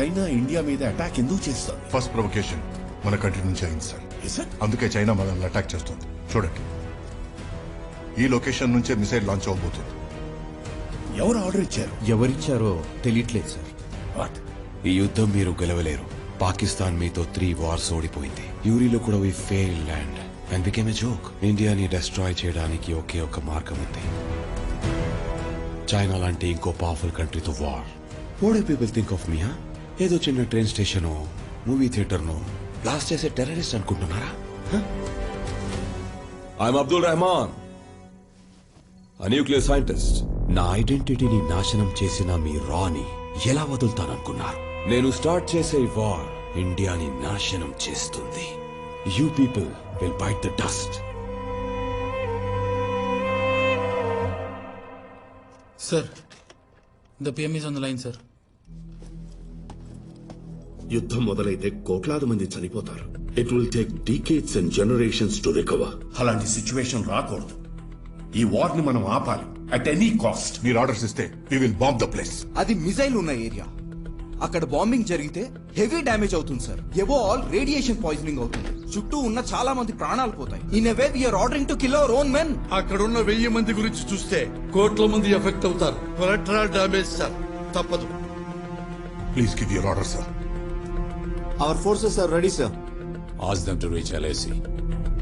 China India మీద attack ఎందుకు చేస్తారు? ఫస్ట్ ప్రొవొకేషన్ మన కంట్రీ నుంచి అయింది సార్. అందుకే చైనా మనల్ని అటాక్ చేస్తుంది. చూడండి, ఈ లొకేషన్ నుంచే మిసైల్ లాంచ్ అవబోతుంది. ఎవరు ఆర్డర్ ఇచ్చారు? ఎవరిచ్చారో తెలియట్లేదు సార్. వాట్? ఈ యుద్ధం మీరు గెలవలేరు. పాకిస్తాన్ మీతో 3 వార్స్ ఓడిపోయింది. యూరీలో కూడా we fail land and became a joke. ఇండియాని డిస్ట్రాయ్ చేయడానికి ఒకే ఒక మార్గం ఉంది, చైనా లాంటి ఇంకో పవర్ఫుల్ కంట్రీతో war. What do people think of me? ఏదో చిన్న ట్రైన్ స్టేషన్, మూవీ థియేటర్ ను బ్లాస్ట్ చేసే టెర్రరిస్ట్ అనుకుంటున్నారా? I'm Abdul Rehman, nuclear scientist. నా ఐడెంటిటీని నాశనం చేసిన మీ రాని ఎలా వదులుతాననుకున్నారు? నేను స్టార్ట్ చేసే వార్ ఇండియాని నాశనం చేస్తుంది. You people will bite the dust. Sir, the PM is on the line, sir. యుద్ధం మొదలైతే కోట్లాది మంది చనిపోతారు. It will take decades and generations to recover. అలాంటి సిచ్యువేషన్ రాకూడదు. ఈ వార్ ని మనం ఆపాలి అట్ ఎనీ కాస్ట్. మీరు ఆర్డర్స్ ఇస్తే we will bomb the place. అది మిసైల్ ఉన్న ఏరియా. అక్కడ బాంబింగ్ జరిగితే హెవీ డ్యామేజ్ అవుతుంది సార్. ఎవో ఆల్ రేడియేషన్ పాయిజనింగ్ అవుతుంది. చుట్టూ ఉన్న చాలా మంది ప్రాణాలు పోతాయి. In a way we are ordering to kill our own men. అక్కడున్న 1000 మంది గురించి చూస్తే కోట్ల మంది ఎఫెక్ట్ అవుతారు. కొలెటరల్ డ్యామేజ్ సార్, తప్పదు. Please give your order sir. Our forces are ready sir. Ask them to reach LAC.